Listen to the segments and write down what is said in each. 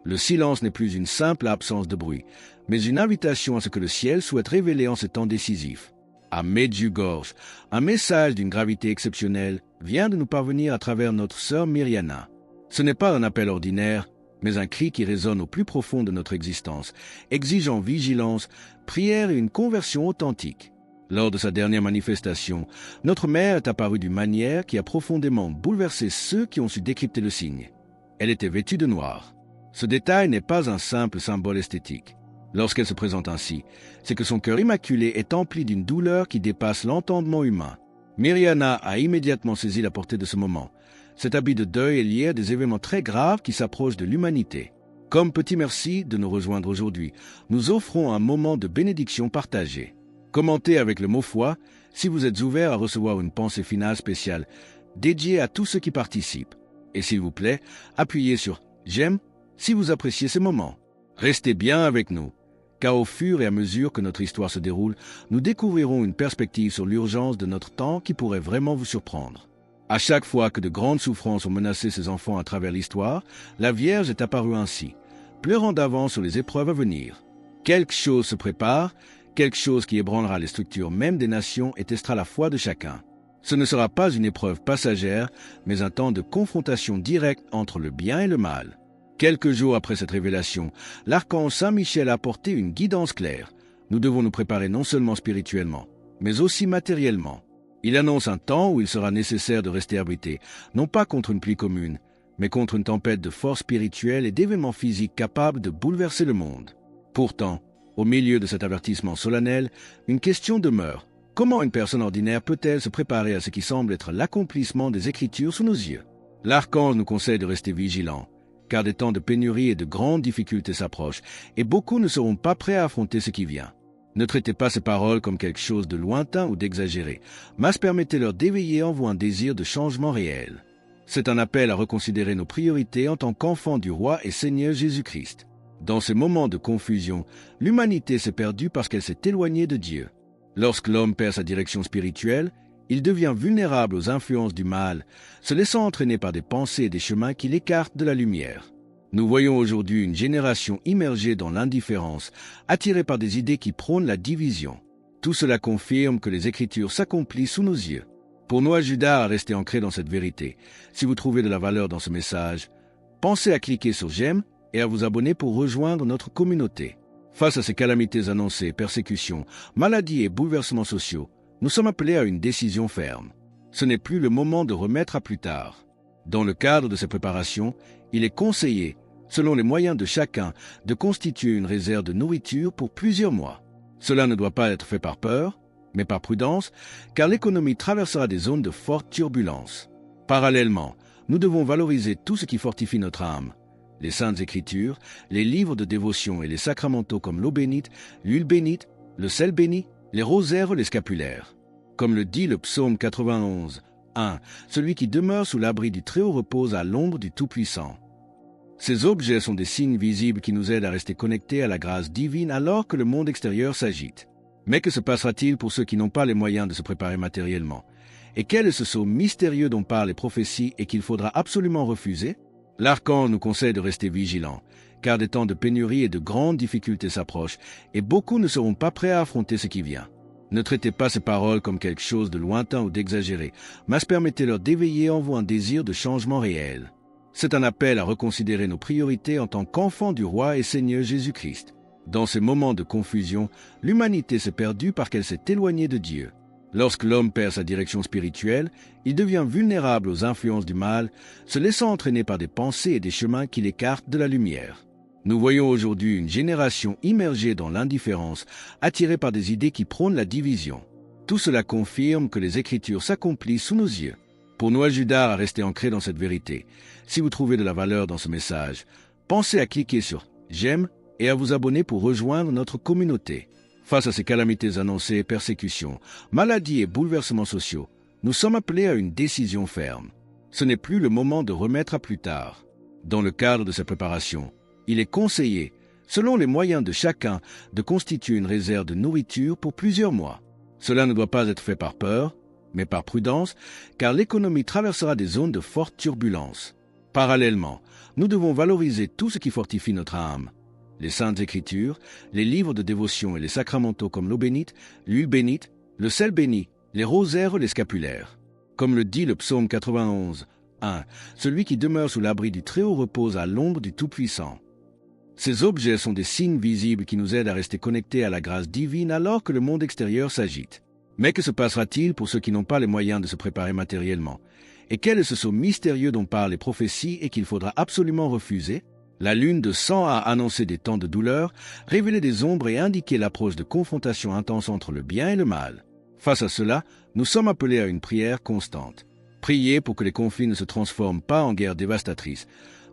Le silence n'est plus une simple absence de bruit, mais une invitation à ce que le ciel souhaite révéler en ces temps décisifs. À Medjugorje, un message d'une gravité exceptionnelle vient de nous parvenir à travers notre sœur Mirjana. Ce n'est pas un appel ordinaire, mais un cri qui résonne au plus profond de notre existence, exigeant vigilance, prière et une conversion authentique. Lors de sa dernière manifestation, notre mère est apparue d'une manière qui a profondément bouleversé ceux qui ont su décrypter le signe. Elle était vêtue de noir. Ce détail n'est pas un simple symbole esthétique. Lorsqu'elle se présente ainsi, c'est que son cœur immaculé est empli d'une douleur qui dépasse l'entendement humain. Mirjana a immédiatement saisi la portée de ce moment. Cet habit de deuil est lié à des événements très graves qui s'approchent de l'humanité. Comme petit merci de nous rejoindre aujourd'hui, nous offrons un moment de bénédiction partagée. Commentez avec le mot foi si vous êtes ouvert à recevoir une pensée finale spéciale dédiée à tous ceux qui participent. Et s'il vous plaît, appuyez sur « J'aime » si vous appréciez ces moments. Restez bien avec nous, car au fur et à mesure que notre histoire se déroule, nous découvrirons une perspective sur l'urgence de notre temps qui pourrait vraiment vous surprendre. À chaque fois que de grandes souffrances ont menacé ses enfants à travers l'histoire, la Vierge est apparue ainsi, pleurant d'avance sur les épreuves à venir. Quelque chose se prépare, quelque chose qui ébranlera les structures même des nations et testera la foi de chacun. Ce ne sera pas une épreuve passagère, mais un temps de confrontation directe entre le bien et le mal. Quelques jours après cette révélation, l'archange Saint-Michel a apporté une guidance claire. Nous devons nous préparer non seulement spirituellement, mais aussi matériellement. Il annonce un temps où il sera nécessaire de rester abrité, non pas contre une pluie commune, mais contre une tempête de force spirituelle et d'événements physiques capables de bouleverser le monde. Pourtant, au milieu de cet avertissement solennel, une question demeure. Comment une personne ordinaire peut-elle se préparer à ce qui semble être l'accomplissement des Écritures sous nos yeux? L'archange nous conseille de rester vigilants, car des temps de pénurie et de grandes difficultés s'approchent, et beaucoup ne seront pas prêts à affronter ce qui vient. Ne traitez pas ces paroles comme quelque chose de lointain ou d'exagéré, mais permettez-leur d'éveiller en vous un désir de changement réel. C'est un appel à reconsidérer nos priorités en tant qu'enfants du Roi et Seigneur Jésus-Christ. Dans ces moments de confusion, l'humanité s'est perdue parce qu'elle s'est éloignée de Dieu. Lorsque l'homme perd sa direction spirituelle, il devient vulnérable aux influences du mal, se laissant entraîner par des pensées et des chemins qui l'écartent de la lumière. Nous voyons aujourd'hui une génération immergée dans l'indifférence, attirée par des idées qui prônent la division. Tout cela confirme que les Écritures s'accomplissent sous nos yeux. Pour nous, à Judas, à rester ancrés dans cette vérité. Si vous trouvez de la valeur dans ce message, pensez à cliquer sur « J'aime » et à vous abonner pour rejoindre notre communauté. Face à ces calamités annoncées, persécutions, maladies et bouleversements sociaux, nous sommes appelés à une décision ferme. Ce n'est plus le moment de remettre à plus tard. Dans le cadre de ces préparations, il est conseillé, selon les moyens de chacun, de constituer une réserve de nourriture pour plusieurs mois. Cela ne doit pas être fait par peur, mais par prudence, car l'économie traversera des zones de forte turbulence. Parallèlement, nous devons valoriser tout ce qui fortifie notre âme. Les Saintes Écritures, les livres de dévotion et les sacramentaux comme l'eau bénite, l'huile bénite, le sel béni, les rosaires ou les scapulaires. Comme le dit le psaume 91, 1, celui qui demeure sous l'abri du Très-Haut repose à l'ombre du Tout-Puissant. Ces objets sont des signes visibles qui nous aident à rester connectés à la grâce divine alors que le monde extérieur s'agite. Mais que se passera-t-il pour ceux qui n'ont pas les moyens de se préparer matériellement? Et quel est ce sceau mystérieux dont parlent les prophéties et qu'il faudra absolument refuser? L'archange nous conseille de rester vigilants, car des temps de pénurie et de grandes difficultés s'approchent, et beaucoup ne seront pas prêts à affronter ce qui vient. Ne traitez pas ces paroles comme quelque chose de lointain ou d'exagéré, mais permettez-leur d'éveiller en vous un désir de changement réel. C'est un appel à reconsidérer nos priorités en tant qu'enfants du Roi et Seigneur Jésus-Christ. Dans ces moments de confusion, l'humanité s'est perdue parce qu'elle s'est éloignée de Dieu. Lorsque l'homme perd sa direction spirituelle, il devient vulnérable aux influences du mal, se laissant entraîner par des pensées et des chemins qui l'écartent de la lumière. Nous voyons aujourd'hui une génération immergée dans l'indifférence, attirée par des idées qui prônent la division. Tout cela confirme que les Écritures s'accomplissent sous nos yeux. Pour nous, à Judas, à rester ancrés dans cette vérité. Si vous trouvez de la valeur dans ce message, pensez à cliquer sur « J'aime » et à vous abonner pour rejoindre notre communauté. Face à ces calamités annoncées, persécutions, maladies et bouleversements sociaux, nous sommes appelés à une décision ferme. Ce n'est plus le moment de remettre à plus tard. Dans le cadre de ces préparations, il est conseillé, selon les moyens de chacun, de constituer une réserve de nourriture pour plusieurs mois. Cela ne doit pas être fait par peur, mais par prudence, car l'économie traversera des zones de forte turbulence. Parallèlement, nous devons valoriser tout ce qui fortifie notre âme. Les Saintes Écritures, les livres de dévotion et les sacramentaux comme l'eau bénite, l'huile bénite, le sel béni, les rosaires, les scapulaires. Comme le dit le psaume 91, 1, celui qui demeure sous l'abri du Très-Haut repose à l'ombre du Tout-Puissant. Ces objets sont des signes visibles qui nous aident à rester connectés à la grâce divine alors que le monde extérieur s'agite. Mais que se passera-t-il pour ceux qui n'ont pas les moyens de se préparer matériellement? Et quel est ce saut mystérieux dont parlent les prophéties et qu'il faudra absolument refuser? La lune de sang a annoncé des temps de douleur, révélé des ombres et indiqué l'approche de confrontation intense entre le bien et le mal. Face à cela, nous sommes appelés à une prière constante. Priez pour que les conflits ne se transforment pas en guerre dévastatrice,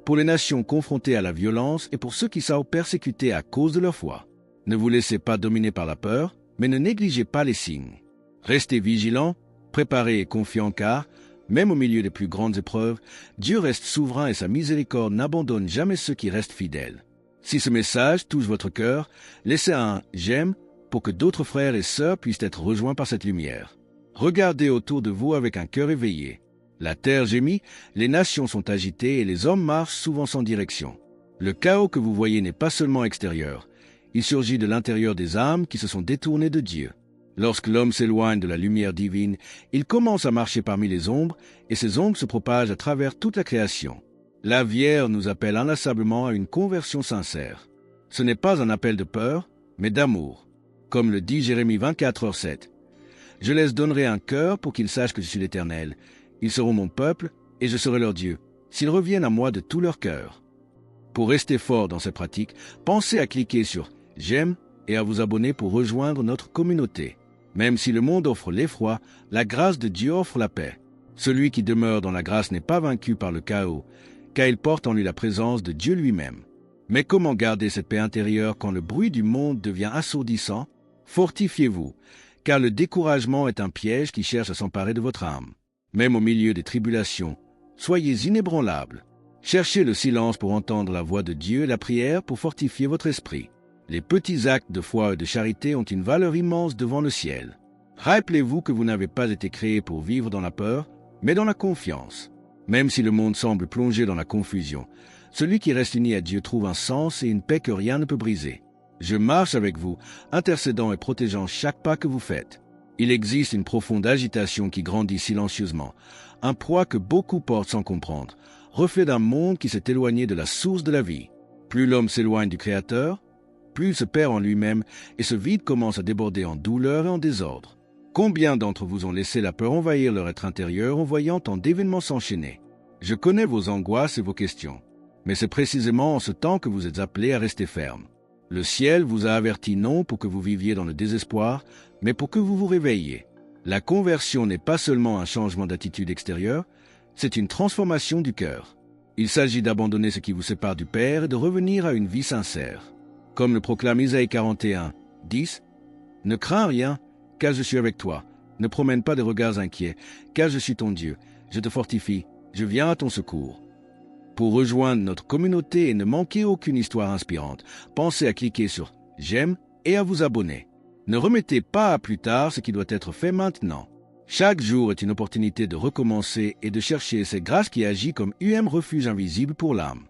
pour les nations confrontées à la violence et pour ceux qui sont persécutés à cause de leur foi. Ne vous laissez pas dominer par la peur, mais ne négligez pas les signes. Restez vigilants, préparés et confiants car, même au milieu des plus grandes épreuves, Dieu reste souverain et sa miséricorde n'abandonne jamais ceux qui restent fidèles. Si ce message touche votre cœur, laissez un « j'aime » pour que d'autres frères et sœurs puissent être rejoints par cette lumière. Regardez autour de vous avec un cœur éveillé. La terre gémit, les nations sont agitées et les hommes marchent souvent sans direction. Le chaos que vous voyez n'est pas seulement extérieur. Il surgit de l'intérieur des âmes qui se sont détournées de Dieu. Lorsque l'homme s'éloigne de la lumière divine, il commence à marcher parmi les ombres, et ces ombres se propagent à travers toute la création. La Vierge nous appelle inlassablement à une conversion sincère. Ce n'est pas un appel de peur, mais d'amour. Comme le dit Jérémie 24h7. « Je les donnerai un cœur pour qu'ils sachent que je suis l'Éternel. Ils seront mon peuple, et je serai leur Dieu, s'ils reviennent à moi de tout leur cœur. » Pour rester fort dans ces pratiques, pensez à cliquer sur « J'aime » et à vous abonner pour rejoindre notre communauté. Même si le monde offre l'effroi, la grâce de Dieu offre la paix. Celui qui demeure dans la grâce n'est pas vaincu par le chaos, car il porte en lui la présence de Dieu lui-même. Mais comment garder cette paix intérieure quand le bruit du monde devient assourdissant? Fortifiez-vous, car le découragement est un piège qui cherche à s'emparer de votre âme. Même au milieu des tribulations, soyez inébranlables. Cherchez le silence pour entendre la voix de Dieu et la prière pour fortifier votre esprit. Les petits actes de foi et de charité ont une valeur immense devant le ciel. Rappelez-vous que vous n'avez pas été créés pour vivre dans la peur, mais dans la confiance. Même si le monde semble plongé dans la confusion, celui qui reste uni à Dieu trouve un sens et une paix que rien ne peut briser. Je marche avec vous, intercédant et protégeant chaque pas que vous faites. Il existe une profonde agitation qui grandit silencieusement, un poids que beaucoup portent sans comprendre, reflet d'un monde qui s'est éloigné de la source de la vie. Plus l'homme s'éloigne du Créateur, plus il se perd en lui-même et ce vide commence à déborder en douleur et en désordre. Combien d'entre vous ont laissé la peur envahir leur être intérieur en voyant tant d'événements s'enchaîner? Je connais vos angoisses et vos questions, mais c'est précisément en ce temps que vous êtes appelés à rester ferme. Le ciel vous a averti non pour que vous viviez dans le désespoir, mais pour que vous vous réveilliez. La conversion n'est pas seulement un changement d'attitude extérieure, c'est une transformation du cœur. Il s'agit d'abandonner ce qui vous sépare du Père et de revenir à une vie sincère. Comme le proclame Isaïe 41, 10, « Ne crains rien, car je suis avec toi. Ne promène pas de regards inquiets, car je suis ton Dieu. Je te fortifie, je viens à ton secours. » Pour rejoindre notre communauté et ne manquer aucune histoire inspirante, pensez à cliquer sur « J'aime » et à vous abonner. Ne remettez pas à plus tard ce qui doit être fait maintenant. Chaque jour est une opportunité de recommencer et de chercher cette grâce qui agit comme refuge invisible pour l'âme.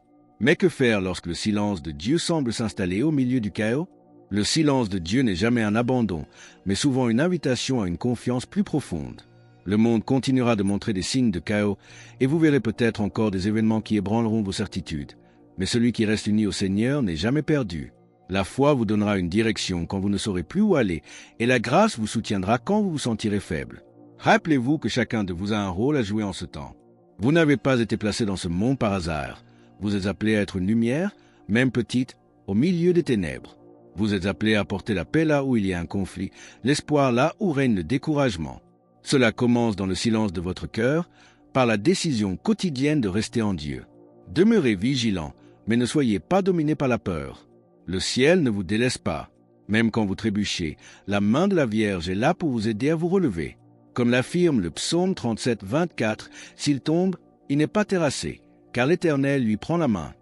Mais que faire lorsque le silence de Dieu semble s'installer au milieu du chaos? Le silence de Dieu n'est jamais un abandon, mais souvent une invitation à une confiance plus profonde. Le monde continuera de montrer des signes de chaos, et vous verrez peut-être encore des événements qui ébranleront vos certitudes. Mais celui qui reste uni au Seigneur n'est jamais perdu. La foi vous donnera une direction quand vous ne saurez plus où aller, et la grâce vous soutiendra quand vous vous sentirez faible. Rappelez-vous que chacun de vous a un rôle à jouer en ce temps. Vous n'avez pas été placé dans ce monde par hasard. Vous êtes appelé à être une lumière, même petite, au milieu des ténèbres. Vous êtes appelé à apporter la paix là où il y a un conflit, l'espoir là où règne le découragement. Cela commence dans le silence de votre cœur, par la décision quotidienne de rester en Dieu. Demeurez vigilants, mais ne soyez pas dominés par la peur. Le ciel ne vous délaisse pas. Même quand vous trébuchez, la main de la Vierge est là pour vous aider à vous relever. Comme l'affirme le psaume 37, 24, s'il tombe, il n'est pas terrassé, car l'Éternel lui prend la main.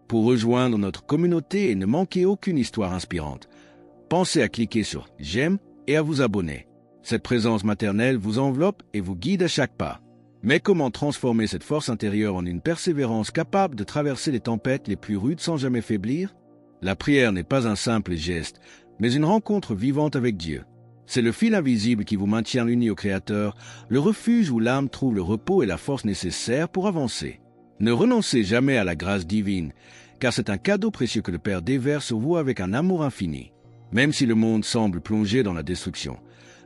Pour rejoindre notre communauté et ne manquer aucune histoire inspirante, pensez à cliquer sur « J'aime » et à vous abonner. Cette présence maternelle vous enveloppe et vous guide à chaque pas. Mais comment transformer cette force intérieure en une persévérance capable de traverser les tempêtes les plus rudes sans jamais faiblir? La prière n'est pas un simple geste, mais une rencontre vivante avec Dieu. C'est le fil invisible qui vous maintient uni au Créateur, le refuge où l'âme trouve le repos et la force nécessaires pour avancer. Ne renoncez jamais à la grâce divine, car c'est un cadeau précieux que le Père déverse sur vous avec un amour infini. Même si le monde semble plongé dans la destruction,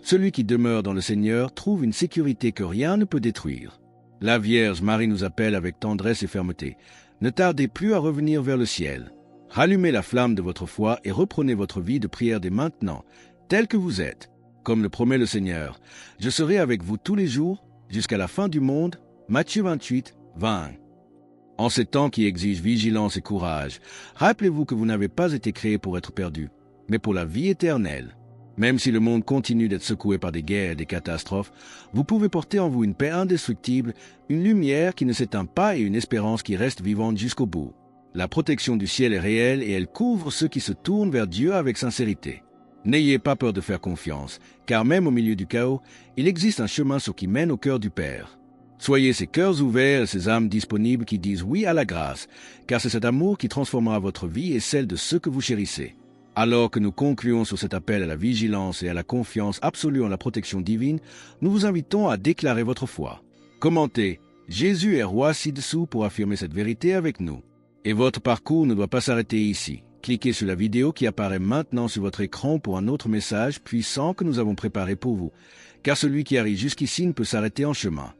celui qui demeure dans le Seigneur trouve une sécurité que rien ne peut détruire. La Vierge Marie nous appelle avec tendresse et fermeté. Ne tardez plus à revenir vers le ciel. Rallumez la flamme de votre foi et reprenez votre vie de prière dès maintenant, tel que vous êtes. Comme le promet le Seigneur, je serai avec vous tous les jours, jusqu'à la fin du monde. Matthieu 28, 20. En ces temps qui exigent vigilance et courage, rappelez-vous que vous n'avez pas été créés pour être perdus, mais pour la vie éternelle. Même si le monde continue d'être secoué par des guerres et des catastrophes, vous pouvez porter en vous une paix indestructible, une lumière qui ne s'éteint pas et une espérance qui reste vivante jusqu'au bout. La protection du ciel est réelle et elle couvre ceux qui se tournent vers Dieu avec sincérité. N'ayez pas peur de faire confiance, car même au milieu du chaos, il existe un chemin qui mène au cœur du Père. Soyez ces cœurs ouverts et ces âmes disponibles qui disent oui à la grâce, car c'est cet amour qui transformera votre vie et celle de ceux que vous chérissez. Alors que nous concluons sur cet appel à la vigilance et à la confiance absolue en la protection divine, nous vous invitons à déclarer votre foi. Commentez « Jésus est roi ci-dessous » pour affirmer cette vérité avec nous. Et votre parcours ne doit pas s'arrêter ici. Cliquez sur la vidéo qui apparaît maintenant sur votre écran pour un autre message puissant que nous avons préparé pour vous, car celui qui arrive jusqu'ici ne peut s'arrêter en chemin.